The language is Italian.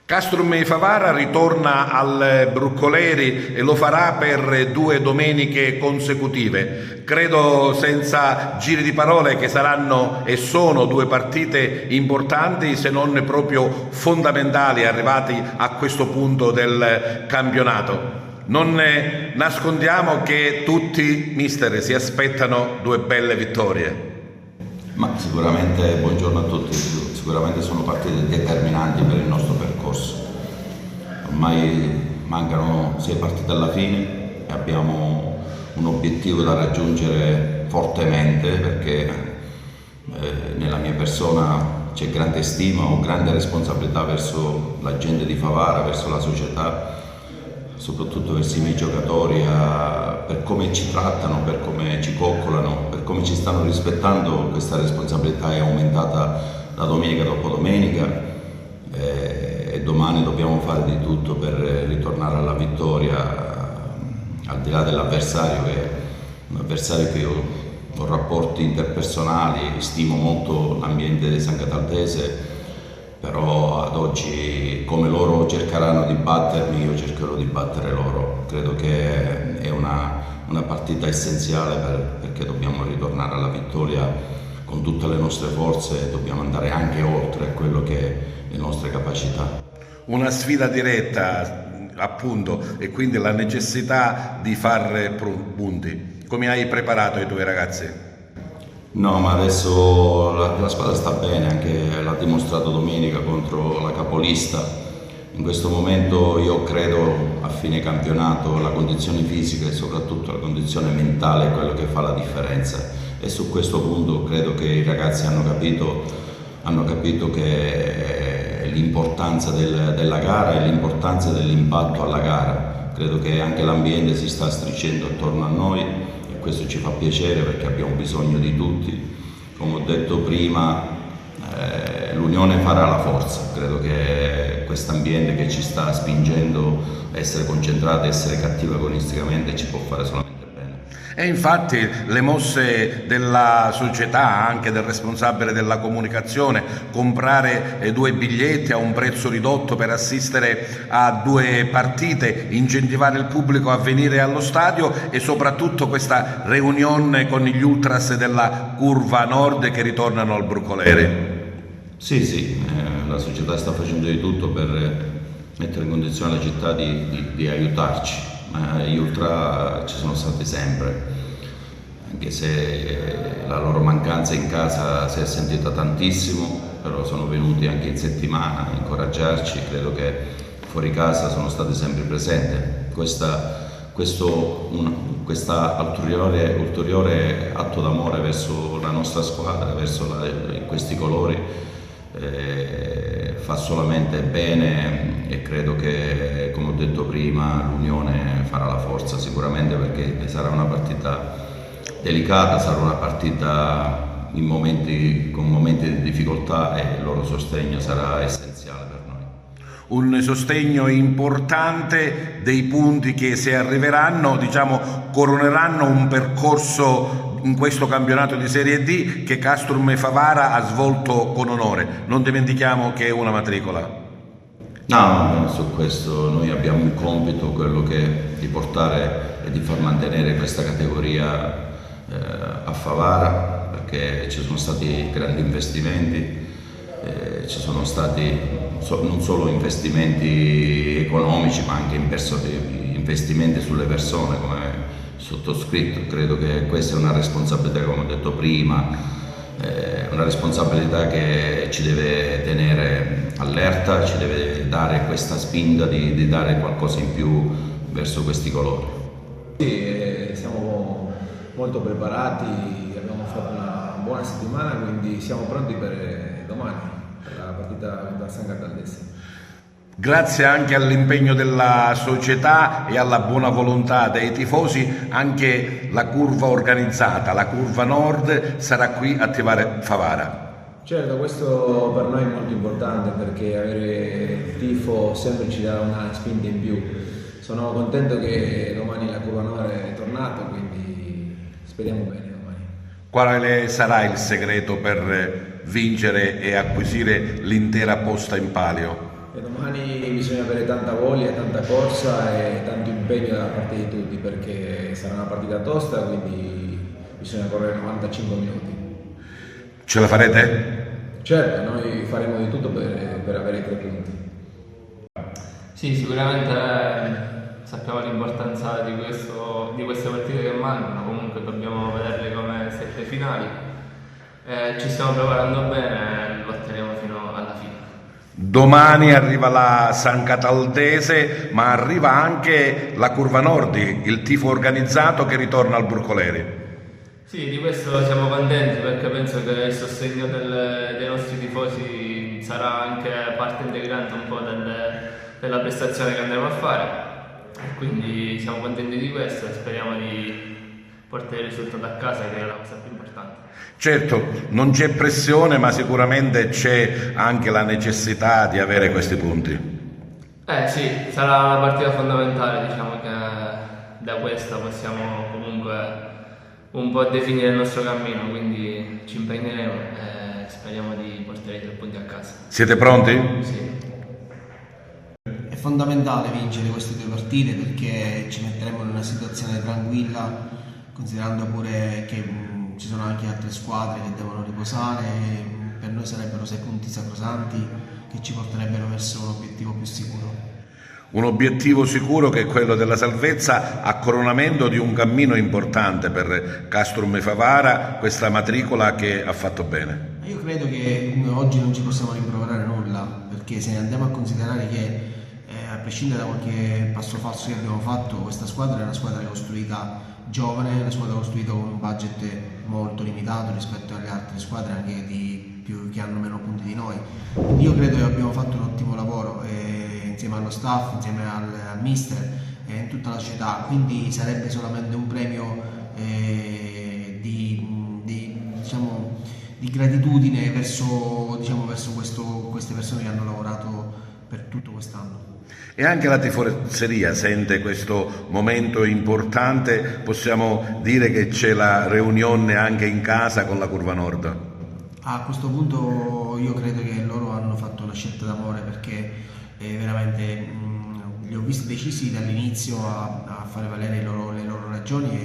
Castrum Favara ritorna al Broccoleri e lo farà per 2 domeniche consecutive. Credo senza giri di parole che saranno e sono 2 partite importanti, se non proprio fondamentali, arrivati a questo punto del campionato. Non nascondiamo che tutti, mister, si aspettano 2 belle vittorie. Ma sicuramente, buongiorno a tutti, sicuramente sono partite determinanti per il nostro percorso. Ormai mancano 6 partite alla fine e abbiamo un obiettivo da raggiungere fortemente, perché nella mia persona c'è grande stima, ho grande responsabilità verso la gente di Favara, verso la società, soprattutto verso i miei giocatori, per come ci trattano, per come ci coccolano, per come ci stanno rispettando. Questa responsabilità è aumentata da domenica dopo domenica e domani dobbiamo fare di tutto per ritornare alla vittoria, al di là dell'avversario, che è un avversario che io ho rapporti interpersonali, stimo molto l'ambiente di San Cataldese, però ad oggi, come loro cercheranno di battermi, io cercherò di battere loro. Credo che è una partita essenziale perché dobbiamo ritornare alla vittoria con tutte le nostre forze e dobbiamo andare anche oltre quello che è le nostre capacità. Una sfida diretta, appunto, e quindi la necessità di fare punti. Come hai preparato i tuoi ragazzi? No, ma adesso la squadra sta bene, anche l'ha dimostrato domenica contro la capolista. In questo momento io credo a fine campionato la condizione fisica e soprattutto la condizione mentale è quello che fa la differenza, e su questo punto credo che i ragazzi hanno capito che l'importanza della gara e l'importanza dell'impatto alla gara. Credo che anche l'ambiente si sta stringendo attorno a noi. Questo ci fa piacere perché abbiamo bisogno di tutti. Come ho detto prima, l'unione farà la forza. Credo che questo ambiente che ci sta spingendo a essere concentrati, a essere cattivi agonisticamente, ci può fare solamente bene. E infatti le mosse della società, anche del responsabile della comunicazione, comprare 2 biglietti a un prezzo ridotto per assistere a 2 partite, incentivare il pubblico a venire allo stadio e soprattutto questa riunione con gli ultras della Curva Nord che ritornano al Broccoleri. Sì, la società sta facendo di tutto per mettere in condizione la città di aiutarci. Ma gli ultra ci sono stati sempre, anche se la loro mancanza in casa si è sentita tantissimo, però sono venuti anche in settimana a incoraggiarci. Credo che fuori casa sono stati sempre presenti. Questa ulteriore atto d'amore verso la nostra squadra, verso questi colori, fa solamente bene, e credo che, come ho detto prima, l'unione farà la forza sicuramente, perché sarà una partita delicata, sarà una partita con momenti di difficoltà e il loro sostegno sarà essenziale per noi. Un sostegno importante, dei punti che, se arriveranno, coroneranno un percorso in questo campionato di Serie D che Castrum Favara ha svolto con onore. Non dimentichiamo che è una matricola. No, su questo noi abbiamo un compito, quello di portare e di far mantenere questa categoria a Favara, perché ci sono stati grandi investimenti, ci sono stati non solo investimenti economici ma anche investimenti sulle persone come sottoscritto. Credo che questa è una responsabilità, come ho detto prima, una responsabilità che ci deve tenere allerta, ci deve dare questa spinta di dare qualcosa in più verso questi colori. Sì, siamo molto preparati, abbiamo fatto una buona settimana, quindi siamo pronti per domani, per la partita da San Cataldese. Grazie anche all'impegno della società e alla buona volontà dei tifosi, anche la curva organizzata, la Curva Nord, sarà qui a attivare Favara. Certo, questo per noi è molto importante, perché avere il tifo sempre ci dà una spinta in più. Sono contento che domani la Curva Nord è tornata, quindi speriamo bene domani. Quale sarà il segreto per vincere e acquisire l'intera posta in palio? E domani bisogna avere tanta voglia, tanta corsa e tanto impegno da parte di tutti perché sarà una partita tosta, quindi bisogna correre 95 minuti. Ce la farete? Certo, noi faremo di tutto per avere i 3 punti. Sì, sicuramente sappiamo l'importanza di queste partite che mancano, comunque dobbiamo vederle come 7 finali. Ci stiamo preparando bene, lotteremo fino alla fine. Domani arriva la San Cataldese, ma arriva anche la Curva Nordi, il tifo organizzato che ritorna al Broccoleri. Sì, di questo siamo contenti perché penso che il sostegno dei nostri tifosi sarà anche parte integrante un po' della prestazione che andremo a fare. E quindi siamo contenti di questo e speriamo di portare il risultato a casa, che è la cosa più importante. Certo, non c'è pressione, ma sicuramente c'è anche la necessità di avere questi punti. Sì, sarà una partita fondamentale, diciamo che da questa possiamo comunque un po' definire il nostro cammino, quindi ci impegneremo e speriamo di portare i 3 punti a casa. Siete pronti? Sì. È fondamentale vincere queste 2 partite perché ci metteremo in una situazione tranquilla, considerando pure che ci sono anche altre squadre che devono riposare. Per noi sarebbero 6 punti sacrosanti che ci porterebbero verso un obiettivo più sicuro. Un obiettivo sicuro che è quello della salvezza a coronamento di un cammino importante per Castrum e Favara, questa matricola che ha fatto bene. Io credo che oggi non ci possiamo rimproverare nulla, perché se andiamo a considerare che a prescindere da qualche passo falso che abbiamo fatto, questa squadra è una squadra costruita giovane, una squadra costruita con un budget molto limitato rispetto alle altre squadre anche che hanno meno punti di noi. Quindi io credo che abbiamo fatto un ottimo lavoro insieme allo staff, insieme al mister e in tutta la società, quindi sarebbe solamente un premio di gratitudine verso queste persone che hanno lavorato per tutto quest'anno. E anche la tifoseria sente questo momento importante, possiamo dire che c'è la riunione anche in casa con la Curva Nord. A questo punto io credo che loro hanno fatto una scelta d'amore perché veramente li ho visti decisi dall'inizio a fare valere le loro ragioni